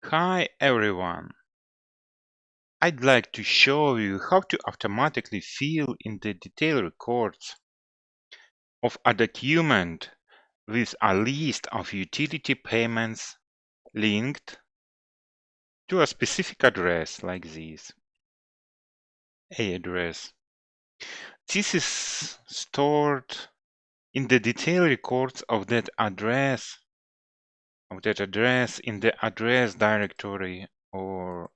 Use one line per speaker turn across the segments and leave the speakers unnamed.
Hi everyone! I'd like to show you how to automatically fill in the detail records of a document with a list of utility payments linked to a specific address like this, a address. This is stored in the detail records of that address in the address directory or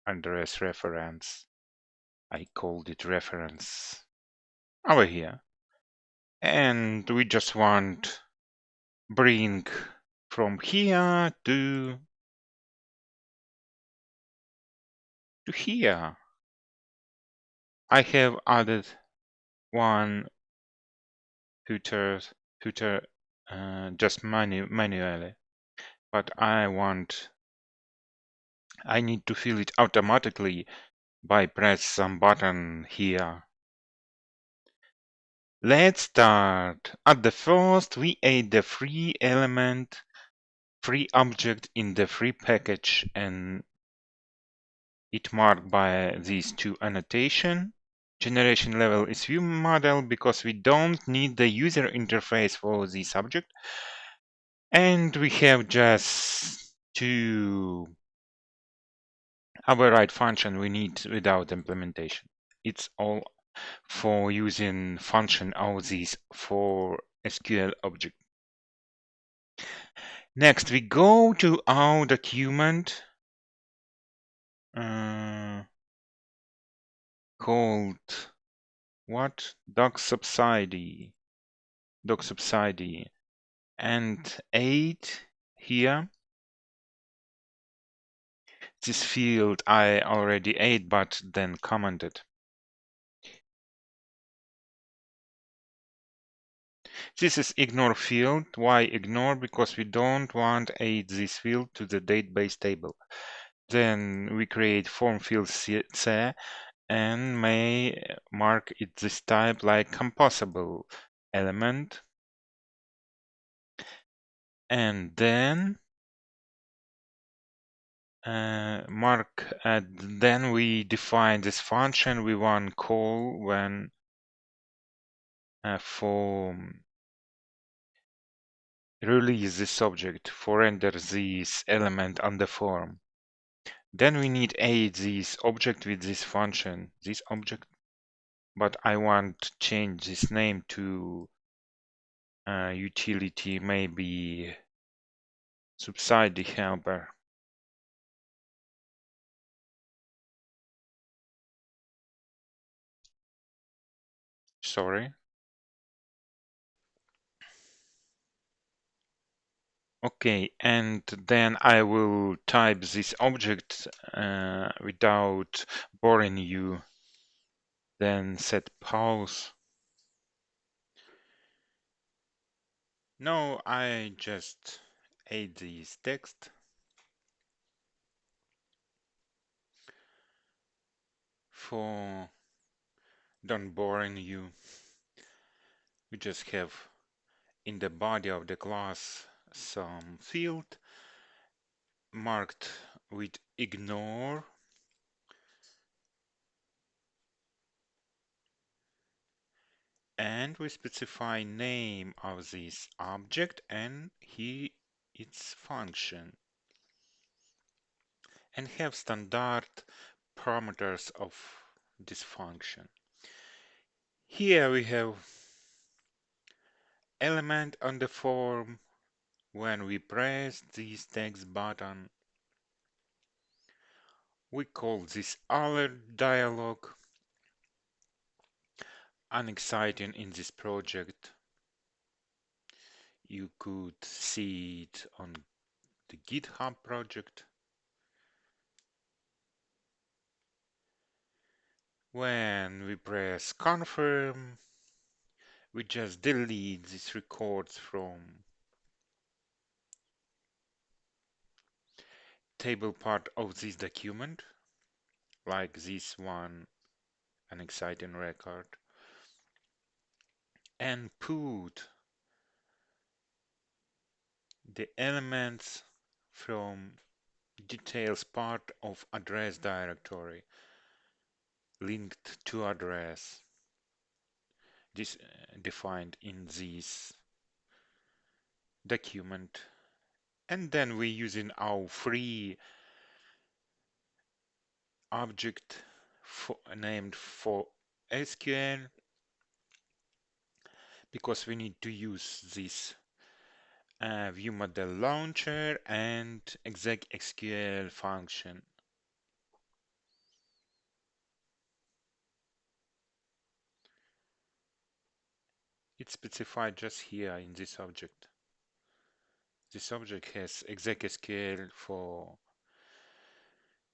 address reference. I called it reference over here. And we just want bring from here to here. I have added one footer just manually, but I need to fill it automatically by press some button here. Let's start. At the first, we add the free element, free object in the free package, and it marked by these two annotation. Generation level is ViewModel because we don't need the user interface for this object. And we have just two override function we need without implementation. It's all for using function of these for SQL object. Next, we go to our document called what? Doc subsidy, and 8 here. This field I already ate but then commented. This is ignore field. Why ignore? Because we don't want add this field to the database table. Then we create form field C and may mark it this type like composable element. And then then we define this function we want call when for release this object, for render this element on the form. Then we need add this object with this function, this object, but I want to change this name to utility, maybe subsidy helper. Sorry. Okay, and then I will type this object without boring you. Then set pause. No, I just add this text. For don't boring you, we just have in the body of the class some field marked with ignore, and we specify name of this object and here its function, and have standard parameters of this function. Here we have element on the form. When we press this text button, we call this alert dialog. Unexciting in this project. You could see it on the GitHub project. When we press confirm, we just delete these records from table part of this document, like this one, an exciting record, and put the elements from details part of address directory linked to address. This defined in this document. And then we're using our free object named for SQL because we need to use this ViewModel launcher and exec SQL function. It's specified just here in this object. This object has exec SQL for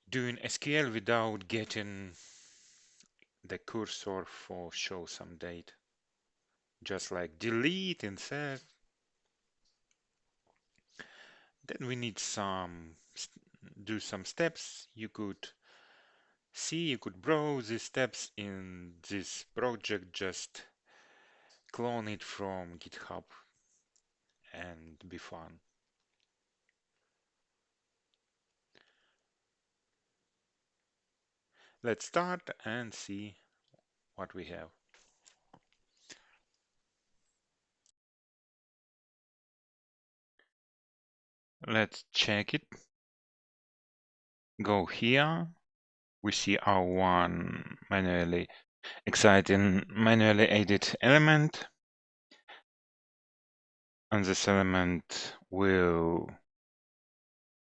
doing SQL without getting the cursor for show some date. Just like delete, insert. Then we need do some steps. You could browse the steps in this project, just clone it from GitHub and be fun. Let's start and see what we have. Let's check it. Go here. We see our one manually added element. And this element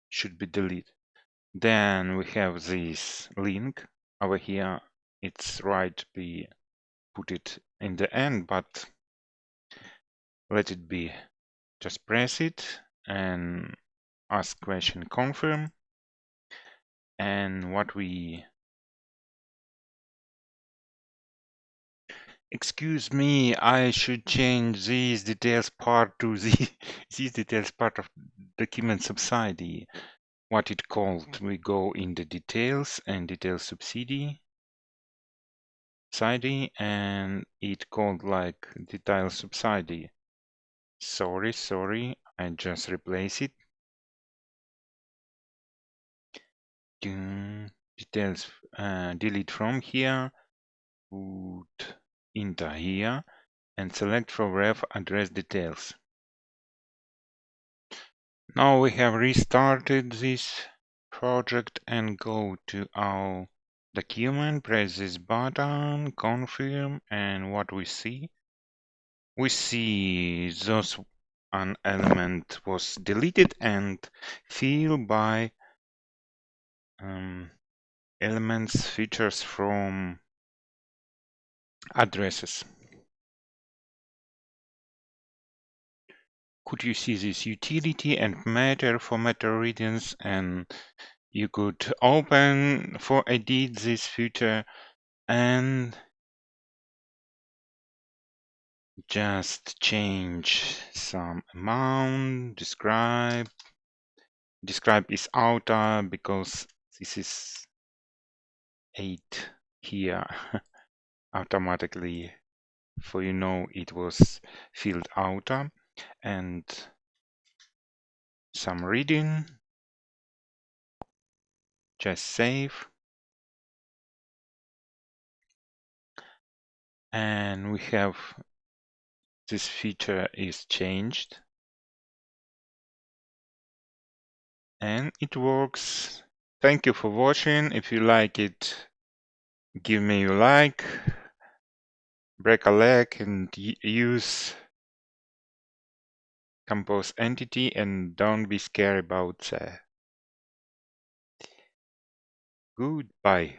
should be deleted. Then we have this link over here. It's right we put it in the end, but let it be. Just press it and ask question confirm. And what we excuse me, I should change these details part to these details part of document subsidy. What it called, we go in the details and details subsidy, and it called like detail subsidy. Sorry, I just replace it. Details, delete from here, put enter here, and select for ref address details. Now we have restarted this project and go to our document, press this button, confirm, and what we see? We see an element was deleted and filled by elements features from addresses. Could you see this utility and matter for matter readings, and you could open for edit this feature and just change some amount. Describe is outer because this is 8 here automatically, for it was filled outer, and some reading. Just save, and we have this feature is changed and it works. Thank you for watching. If you like it, give me a like, break a leg, and use ComposeEntity, and don't be scared about goodbye.